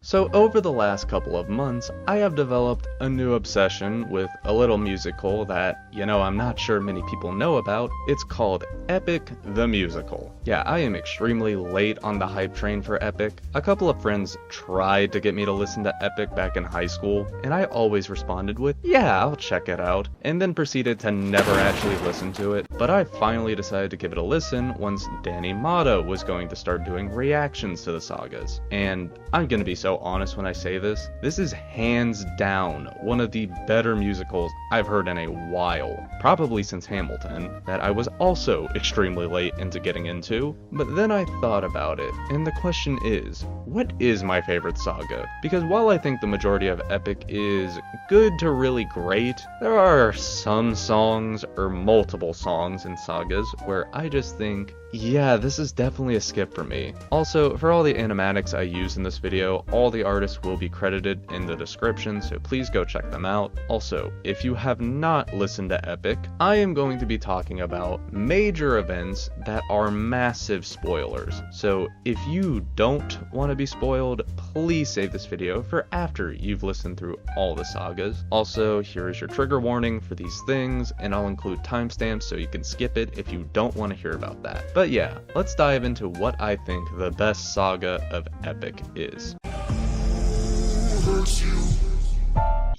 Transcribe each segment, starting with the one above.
So over the last couple of months, I have developed a new obsession with a little musical that, I'm not sure many people know about. It's called Epic the Musical. Yeah, I am extremely late on the hype train for Epic. A couple of friends tried to get me to listen to Epic back in high school, and I always responded with, yeah, I'll check it out, and then proceeded to never actually listen to it. But I finally decided to give it a listen once Danny Motto was going to start doing reactions to the sagas. And I'm gonna be so honest when I say this is hands down one of the better musicals I've heard in a while, probably since Hamilton, that I was also extremely late into getting into. But then I thought about it, and the question is, what is my favorite saga? Because while I think the majority of Epic is good to really great, there are some songs, or multiple songs in sagas, where I just think, yeah, this is definitely a skip for me. Also, for all the animatics I use in this video, all the artists will be credited in the description, so please go check them out. Also, if you have not listened to Epic, I am going to be talking about major events that are massive spoilers. So if you don't want to be spoiled, please save this video for after you've listened through all the sagas. Also, here is your trigger warning for these things, and I'll include timestamps so you can skip it if you don't want to hear about that. But yeah, let's dive into what I think the best saga of Epic is.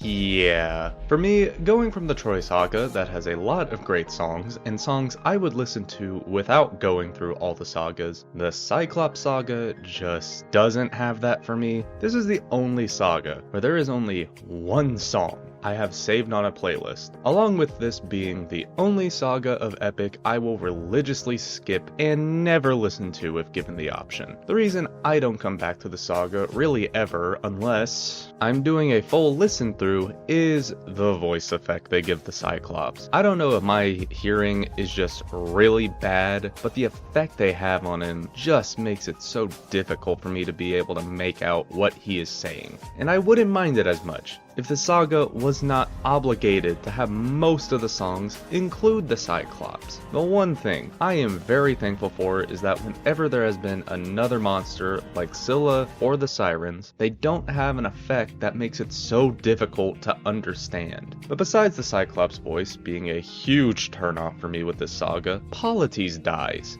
Yeah, for me, going from the Troy saga that has a lot of great songs, and songs I would listen to without going through all the sagas, the Cyclops saga just doesn't have that for me. This is the only saga where there is only one song I have saved on a playlist, along with this being the only saga of Epic I will religiously skip and never listen to if given the option. The reason I don't come back to the saga really ever, unless I'm doing a full listen through, is the voice effect they give the Cyclops. I don't know if my hearing is just really bad, but the effect they have on him just makes it so difficult for me to be able to make out what he is saying. And I wouldn't mind it as much if the saga was not obligated to have most of the songs include the Cyclops. The one thing I am very thankful for is that whenever there has been another monster like Scylla or the Sirens, they don't have an effect that makes it so difficult to understand. But besides the Cyclops voice being a huge turnoff for me with this saga, Polites dies.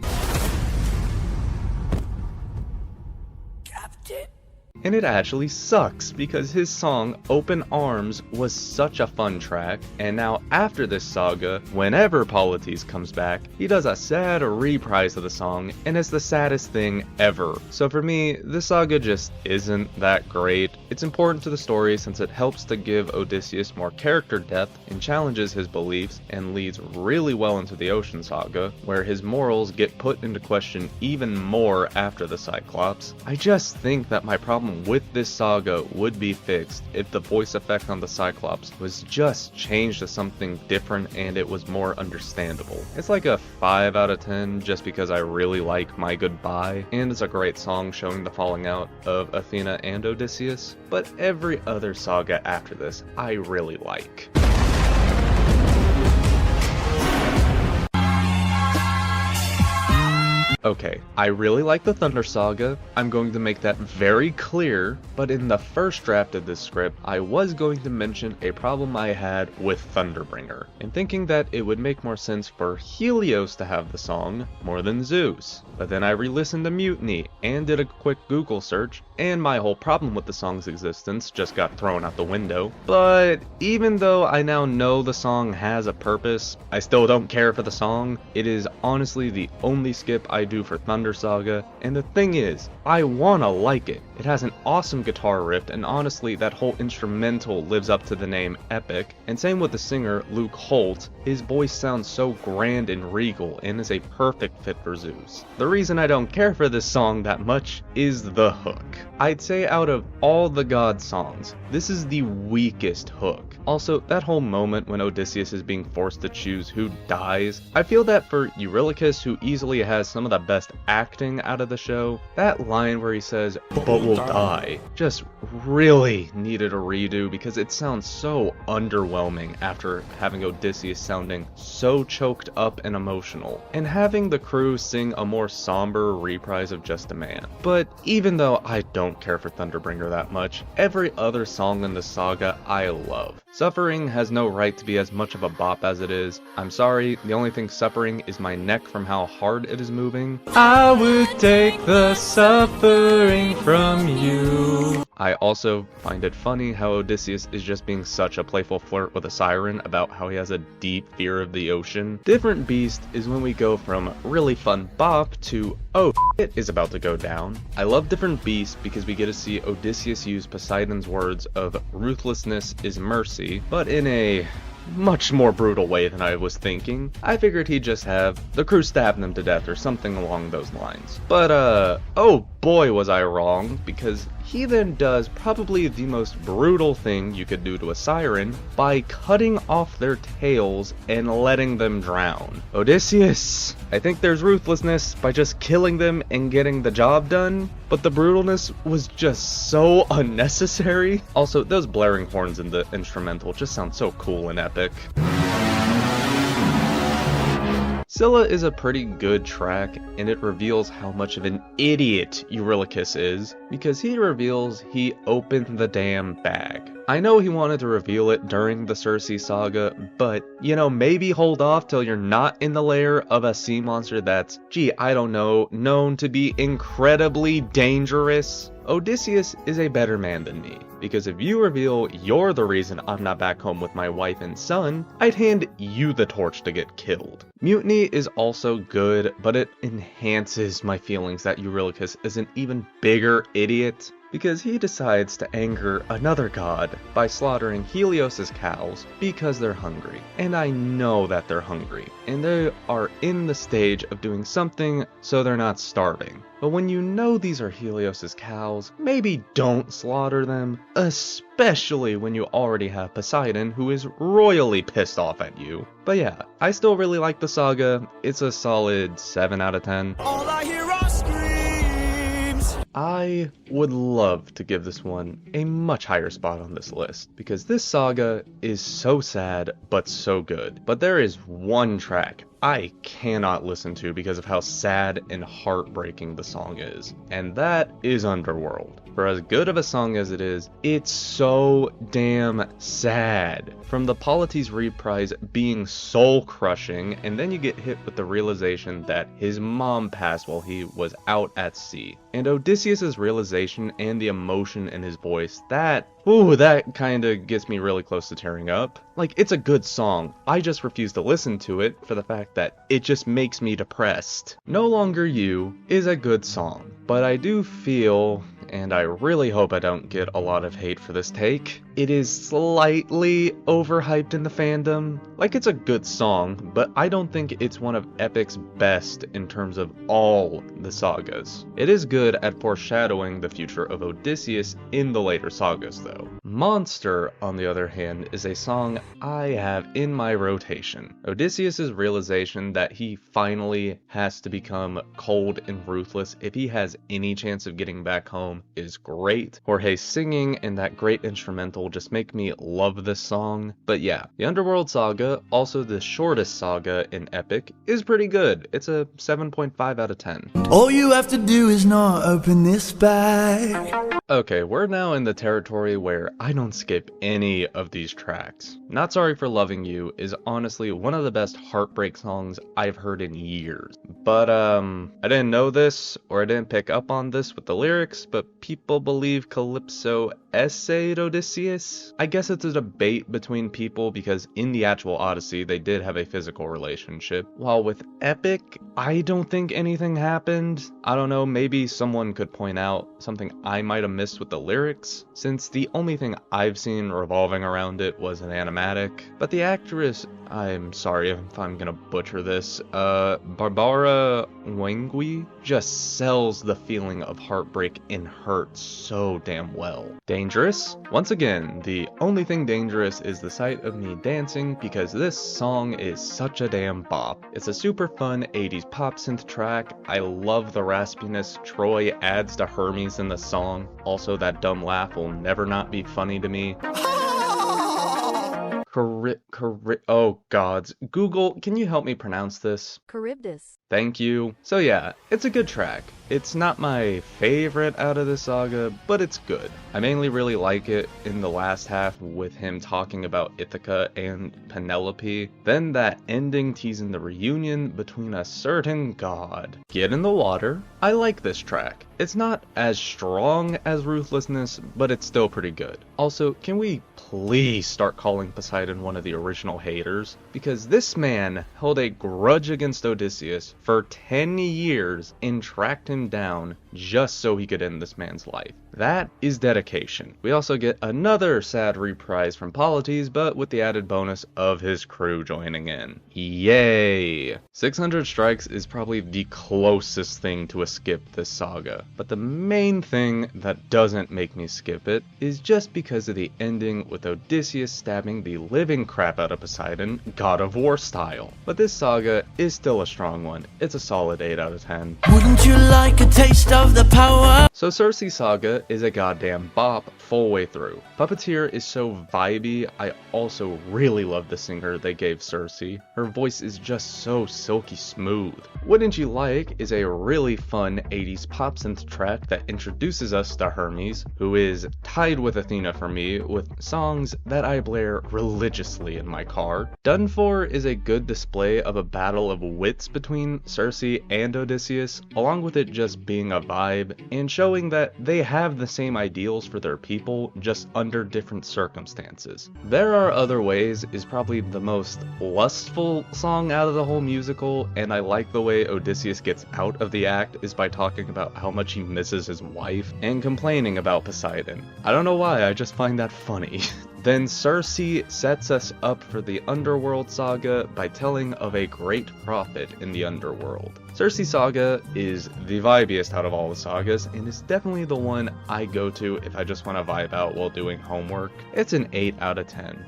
And it actually sucks, because his song Open Arms was such a fun track, and now after this saga, whenever Polites comes back, he does a sad reprise of the song, and it's the saddest thing ever. So for me, this saga just isn't that great. It's important to the story since it helps to give Odysseus more character depth and challenges his beliefs, and leads really well into the Ocean saga, where his morals get put into question even more after the Cyclops. I just think that my problem with this saga would be fixed if the voice effect on the Cyclops was just changed to something different and it was more understandable. It's like a 5 out of 10 just because I really like My Goodbye, and it's a great song showing the falling out of Athena and Odysseus, but every other saga after this I really like. Okay, I really like the Thunder Saga, I'm going to make that very clear, but in the first draft of this script, I was going to mention a problem I had with Thunderbringer, and thinking that it would make more sense for Helios to have the song more than Zeus. But then I re-listened to Mutiny, and did a quick Google search, and my whole problem with the song's existence just got thrown out the window. But even though I now know the song has a purpose, I still don't care for the song. It is honestly the only skip I do for Thunder Saga, and the thing is, I wanna like it. It has an awesome guitar riff, and honestly that whole instrumental lives up to the name Epic, and same with the singer Luke Holt. His voice sounds so grand and regal and is a perfect fit for Zeus. The reason I don't care for this song that much is the hook. I'd say out of all the god songs, this is the weakest hook. Also, that whole moment when Odysseus is being forced to choose who dies, I feel that for Eurylochus, who easily has some of the best acting out of the show, that line where he says, "But Will Die just really needed a redo because it sounds so underwhelming after having Odysseus sounding so choked up and emotional, and having the crew sing a more somber reprise of Just a Man. But even though I don't care for Thunderbringer that much, every other song in the saga I love. Suffering has no right to be as much of a bop as it is. I'm sorry, the only thing suffering is my neck from how hard it is moving. I would take the suffering from you. I also find it funny how Odysseus is just being such a playful flirt with a siren about how he has a deep fear of the ocean. Different Beast is when we go from really fun bop to, oh, it is about to go down. I love Different Beast because we get to see Odysseus use Poseidon's words of ruthlessness is mercy, but in a much more brutal way than I was thinking. I figured he'd just have the crew stab them to death or something along those lines. But oh boy was I wrong, because he then does probably the most brutal thing you could do to a siren by cutting off their tails and letting them drown. Odysseus! I think there's ruthlessness by just killing them and getting the job done, but the brutalness was just so unnecessary. Also, those blaring horns in the instrumental just sound so cool and epic. Scylla is a pretty good track, and it reveals how much of an idiot Eurylochus is, because he reveals he opened the damn bag. I know he wanted to reveal it during the Circe saga, but, you know, maybe hold off till you're not in the lair of a sea monster that's, gee, I don't know, known to be incredibly dangerous. Odysseus is a better man than me, because if you reveal you're the reason I'm not back home with my wife and son, I'd hand you the torch to get killed. Mutiny is also good, but it enhances my feelings that Eurylochus is an even bigger idiot, because he decides to anger another god by slaughtering Helios's cows because they're hungry. And I know that they're hungry, and they are in the stage of doing something so they're not starving. But when you know these are Helios's cows, maybe don't slaughter them, especially when you already have Poseidon, who is royally pissed off at you. But yeah, I still really like the saga. It's a solid 7 out of 10. All I hear are screams. I would love to give this one a much higher spot on this list, because this saga is so sad but so good. But there is one track I cannot listen to because of how sad and heartbreaking the song is, and that is Underworld. For as good of a song as it is, it's so damn sad. From the Polites reprise being soul crushing, and then you get hit with the realization that his mom passed while he was out at sea. And Odysseus's realization and the emotion in his voice, that kinda gets me really close to tearing up. Like, it's a good song, I just refuse to listen to it for the fact that it just makes me depressed. No Longer You is a good song, but I do feel, and I really hope I don't get a lot of hate for this take, it is slightly overhyped in the fandom. Like, it's a good song, but I don't think it's one of Epic's best in terms of all the sagas. It is good at foreshadowing the future of Odysseus in the later sagas, though. Monster, on the other hand, is a song I have in my rotation. Odysseus' realization that he finally has to become cold and ruthless if he has any chance of getting back home is great. Jorge's singing and that great instrumental just make me love this song. But yeah, the Underworld saga, also the shortest saga in Epic, is pretty good. It's a 7.5 out of 10. All you have to do is not open this bag. Okay, we're now in the territory where I don't skip any of these tracks. Not Sorry for Loving You is honestly one of the best heartbreak songs I've heard in years. But I didn't know this, or I didn't pick up on this with the lyrics, but people believe Calypso essayed Odysseus. I guess it's a debate between people because in the actual Odyssey they did have a physical relationship, while with Epic, I don't think anything happened. I don't know, maybe someone could point out something I might have missed with the lyrics, since the only thing I've seen revolving around it was an animatic, but the actress, I'm sorry if I'm gonna butcher this, Barbara Wangui just sells the feeling of heartbreak and hurt so damn well. Dangerous? Once again, the only thing dangerous is the sight of me dancing because this song is such a damn bop. It's a super fun 80s pop synth track. I love the raspiness Troy adds to Hermes in the song. Also, that dumb laugh will never not be funny to me. Oh gods. Google, can you help me pronounce this? Charybdis. Thank you. So yeah, it's a good track. It's not my favorite out of the saga, but it's good. I mainly really like it in the last half with him talking about Ithaca and Penelope. Then that ending teasing the reunion between a certain god. Get in the water. I like this track. It's not as strong as Ruthlessness, but it's still pretty good. Also, can we please start calling Poseidon one of the original haters? Because this man held a grudge against Odysseus for 10 years and tracked him down just so he could end this man's life. That is dedication. We also get another sad reprise from Polites, but with the added bonus of his crew joining in. Yay! 600 Strikes is probably the closest thing to a skip this saga, but the main thing that doesn't make me skip it is just because of the ending with Odysseus stabbing the living crap out of Poseidon, God of War style. But this saga is still a strong one. It's a solid 8 out of 10. Wouldn't you like a taste of the power? So Circe Saga is a goddamn bop full way through. Puppeteer is so vibey. I also really love the singer they gave Circe. Her voice is just so silky smooth. Wouldn't You Like is a really fun 80s pop synth track that introduces us to Hermes, who is tied with Athena for me with songs that I blare religiously in my car. Done For is a good display of a battle of wits between Circe and Odysseus, along with it just being a vibe and showing that they have the same ideals for their people, just under different circumstances. There Are Other Ways is probably the most lustful song out of the whole musical, and I like the way Odysseus gets out of the act is by talking about how much he misses his wife and complaining about Poseidon. I don't know why, I just find that funny. Then Circe sets us up for the Underworld saga by telling of a great prophet in the Underworld. Circe Saga is the vibiest out of all the sagas, and is definitely the one I go to if I just want to vibe out while doing homework. It's an 8 out of 10.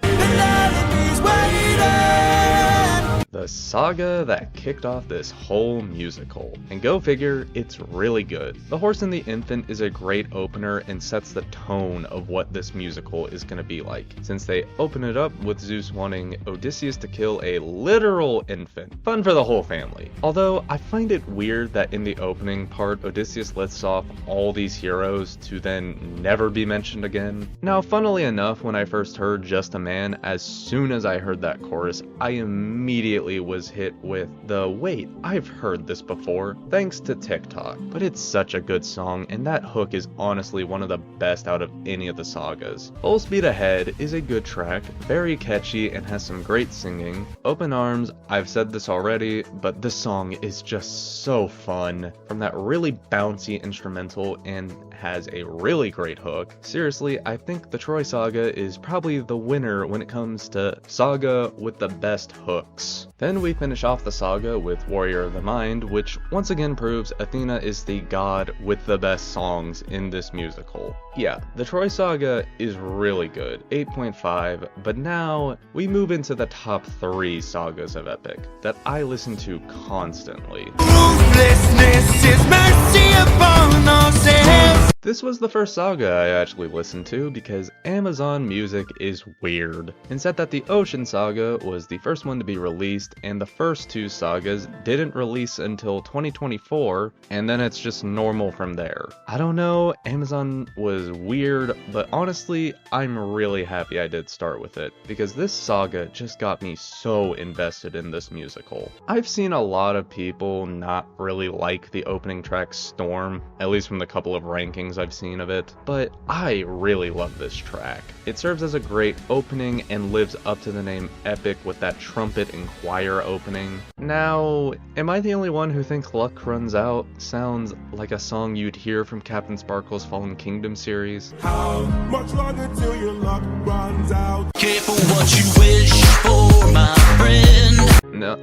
The saga that kicked off this whole musical. And go figure, it's really good. The Horse and the Infant is a great opener and sets the tone of what this musical is going to be like, since they open it up with Zeus wanting Odysseus to kill a literal infant. Fun for the whole family. Although, I find it weird that in the opening part, Odysseus lists off all these heroes to then never be mentioned again. Now, funnily enough, when I first heard Just a Man, as soon as I heard that chorus, I immediately was hit with the wait, I've heard this before, thanks to TikTok. But it's such a good song, and that hook is honestly one of the best out of any of the sagas. Full Speed Ahead is a good track, very catchy and has some great singing. Open Arms, I've said this already, but this song is just so fun. From that really bouncy instrumental and has a really great hook. Seriously, I think the Troy Saga is probably the winner when it comes to saga with the best hooks. Then we finish off the saga with Warrior of the Mind, which once again proves Athena is the god with the best songs in this musical. Yeah, the Troy Saga is really good, 8.5, but now we move into the top 3 sagas of Epic that I listen to constantly. Ruthlessness is mercy upon ourselves. This was the first saga I actually listened to because Amazon Music is weird, and said that the Ocean Saga was the first one to be released and the first 2 sagas didn't release until 2024, and then it's just normal from there. I don't know, Amazon was weird, but honestly, I'm really happy I did start with it because this saga just got me so invested in this musical. I've seen a lot of people not really like the opening track Storm, at least from the couple of rankings recordings I've seen of it, but I really love this track. It serves as a great opening and lives up to the name Epic with that trumpet and choir opening. Now, am I the only one who thinks Luck Runs Out sounds like a song you'd hear from Captain Sparkle's Fallen Kingdom series? How much longer till your luck runs out? Careful what you wish for, my friend.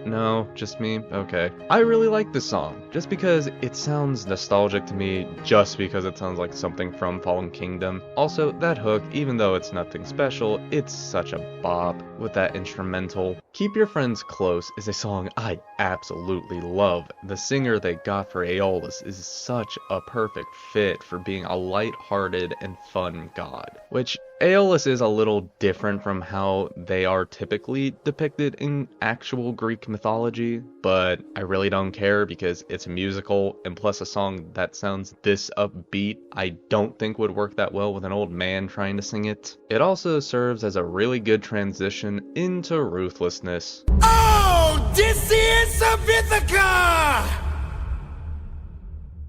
No, just me? Okay. I really like this song, just because it sounds nostalgic to me, just because it sounds like something from Fallen Kingdom. Also, that hook, even though it's nothing special, it's such a bop with that instrumental. Keep Your Friends Close is a song I absolutely love. The singer they got for Aeolus is such a perfect fit for being a light-hearted and fun god, which Aeolus is a little different from how they are typically depicted in actual Greek mythology, but I really don't care because it's a musical, and plus a song that sounds this upbeat I don't think would work that well with an old man trying to sing it. It also serves as a really good transition into Ruthlessness. Oh, this is of Ithaca!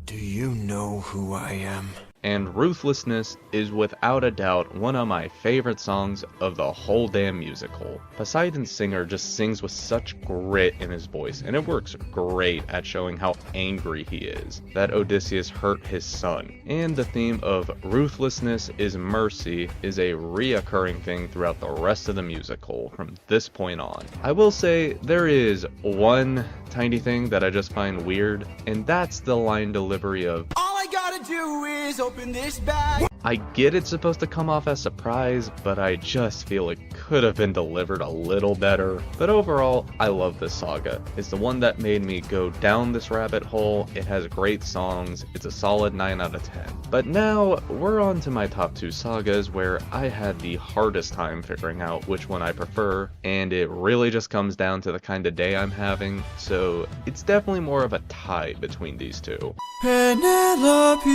Do you know who I am? And Ruthlessness is without a doubt one of my favorite songs of the whole damn musical. Poseidon's singer just sings with such grit in his voice, and it works great at showing how angry he is that Odysseus hurt his son. And the theme of Ruthlessness is Mercy is a reoccurring thing throughout the rest of the musical from this point on. I will say there is one tiny thing that I just find weird, and that's the line delivery of All I gotta do is open this bag. I get it's supposed to come off as surprise, but I just feel it could have been delivered a little better. But overall, I love this saga. It's the one that made me go down this rabbit hole. It has great songs. It's a solid 9 out of 10. But now, we're on to my top 2 sagas where I had the hardest time figuring out which one I prefer, and it really just comes down to the kind of day I'm having, so it's definitely more of a tie between these two. Penelope.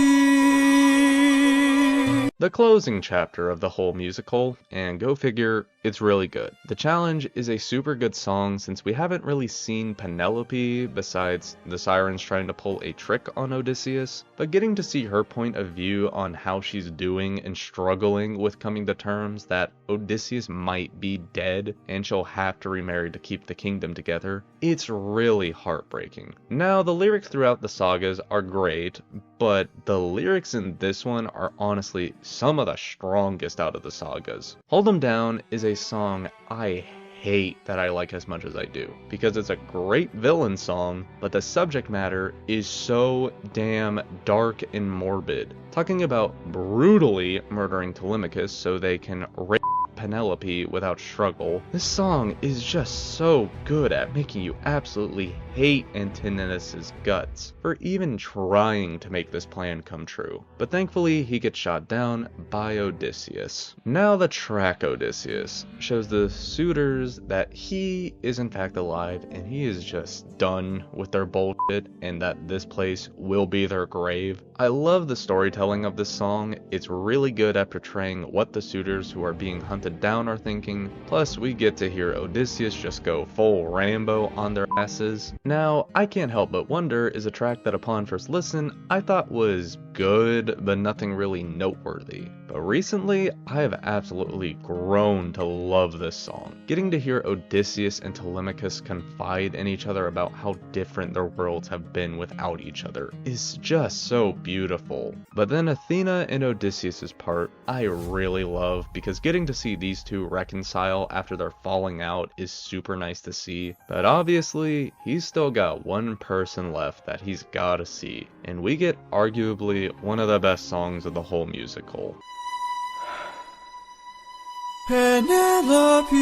The closing chapter of the whole musical, and go figure, it's really good. The Challenge is a super good song since we haven't really seen Penelope besides the sirens trying to pull a trick on Odysseus, but getting to see her point of view on how she's doing and struggling with coming to terms that Odysseus might be dead and she'll have to remarry to keep the kingdom together, it's really heartbreaking. Now, the lyrics throughout the sagas are great, but the lyrics in this one are honestly some of the strongest out of the sagas. Hold 'Em Down is a song I hate that I like as much as I do, because it's a great villain song, but the subject matter is so damn dark and morbid, talking about brutally murdering Telemachus so they can rape Penelope without struggle. This song is just so good at making you absolutely hate Antinous' guts for even trying to make this plan come true. But thankfully, he gets shot down by Odysseus. Now the track Odysseus shows the suitors that he is in fact alive and he is just done with their bullshit and that this place will be their grave. I love the storytelling of this song. It's really good at portraying what the suitors who are being hunted down are thinking. Plus, we get to hear Odysseus just go full Rambo on their asses. Now, I Can't Help But Wonder is a track that upon first listen, I thought was good, but nothing really noteworthy. But recently, I have absolutely grown to love this song. Getting to hear Odysseus and Telemachus confide in each other about how different their worlds have been without each other is just so beautiful. But then Athena and Odysseus' part, I really love, because getting to see these two reconcile after their falling out is super nice to see. But obviously, he's still got one person left that he's gotta see, and we get arguably one of the best songs of the whole musical. Penelope.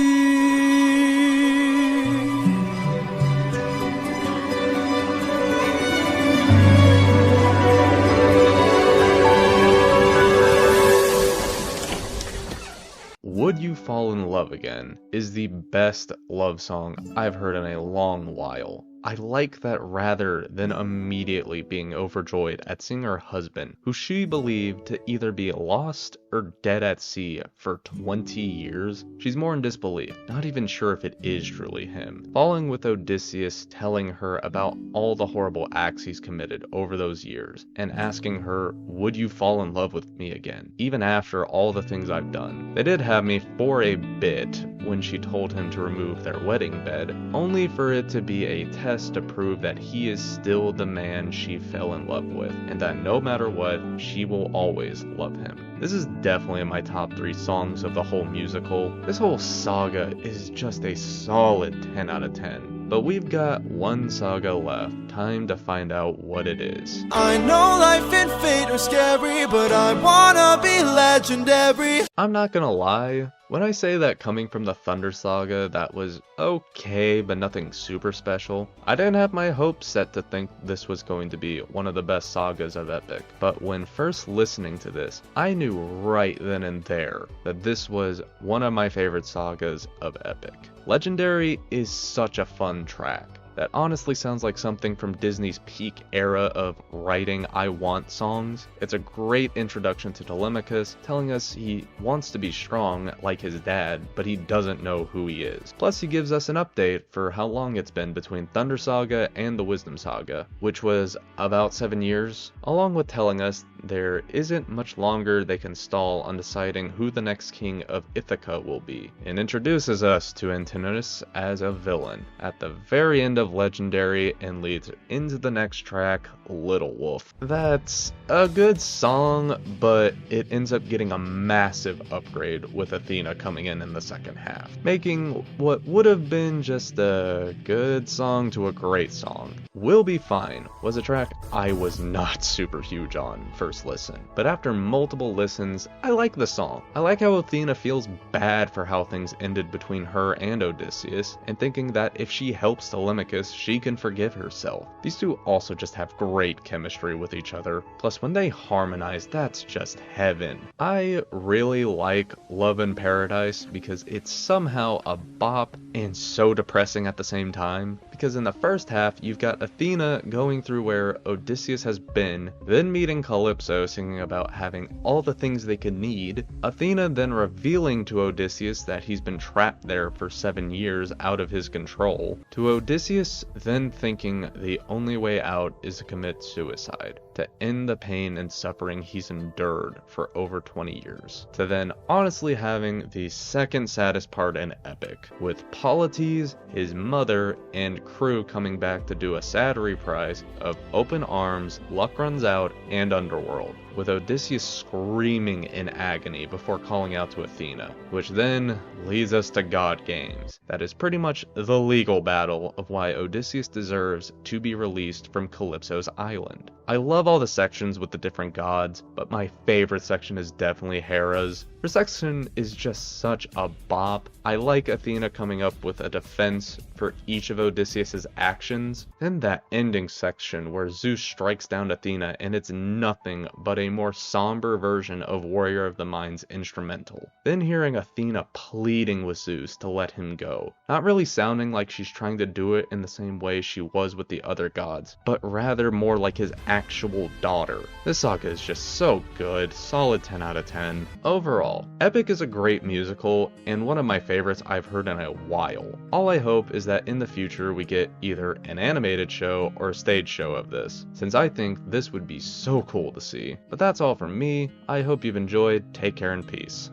Would You Fall in Love Again is the best love song I've heard in a long while. I like that rather than immediately being overjoyed at seeing her husband, who she believed to either be lost or dead at sea for 20 years, she's more in disbelief, not even sure if it is truly him. Falling with Odysseus telling her about all the horrible acts he's committed over those years, and asking her, would you fall in love with me again, even after all the things I've done. They did have me for a bit when she told him to remove their wedding bed, only for it to be a test to prove that he is still the man she fell in love with, and that no matter what, she will always love him. This is definitely in my top 3 songs of the whole musical. This whole saga is just a solid 10 out of 10. But we've got one saga left. Time to find out what it is. I know life and fate are scary, but I wanna be legendary. I'm not gonna lie, when I say that coming from the Thunder Saga that was okay but nothing super special, I didn't have my hopes set to think this was going to be one of the best sagas of Epic. But when first listening to this, I knew right then and there that this was one of my favorite sagas of Epic. Legendary is such a fun track that honestly sounds like something from Disney's peak era of writing I Want songs. It's a great introduction to Telemachus, telling us he wants to be strong like his dad, but he doesn't know who he is. Plus he gives us an update for how long it's been between Thunder Saga and the Wisdom Saga, which was about 7 years, along with telling us there isn't much longer they can stall on deciding who the next king of Ithaca will be, and introduces us to Antinous as a villain at the very end of Legendary and leads into the next track, Little Wolf. That's a good song, but it ends up getting a massive upgrade with Athena coming in the second half, making what would have been just a good song to a great song. Will Be Fine was a track I was not super huge on first listen, but after multiple listens, I like the song. I like how Athena feels bad for how things ended between her and Odysseus, and thinking that if she helps Telemachus, she can forgive herself. These two also just have great chemistry with each other, plus when they harmonize, that's just heaven. I really like Love in Paradise because it's somehow a bop and so depressing at the same time, because in the first half, you've got Athena going through where Odysseus has been, then meeting Calypso singing about having all the things they could need, Athena then revealing to Odysseus that he's been trapped there for 7 years out of his control, to Odysseus then thinking the only way out is to commit suicide, to end the pain and suffering he's endured for over 20 years, to then honestly having the second saddest part in Epic, with Polites, his mother, and crew coming back to do a sad reprise of Open Arms, Luck Runs Out, and Underworld, with Odysseus screaming in agony before calling out to Athena, which then leads us to God Games. That is pretty much the legal battle of why Odysseus deserves to be released from Calypso's island. I love all the sections with the different gods, but my favorite section is definitely Hera's. Her section is just such a bop. I like Athena coming up with a defense for each of Odysseus's actions. Then that ending section where Zeus strikes down Athena and it's nothing but a more somber version of Warrior of the Mind's instrumental. Then hearing Athena pleading with Zeus to let him go. Not really sounding like she's trying to do it in the same way she was with the other gods, but rather more like his actual daughter. This saga is just so good, solid 10 out of 10. Overall, Epic is a great musical, and one of my favorites I've heard in a while. All I hope is that in the future we get either an animated show or a stage show of this, since I think this would be so cool to see. But that's all from me. I hope you've enjoyed. Take care and peace.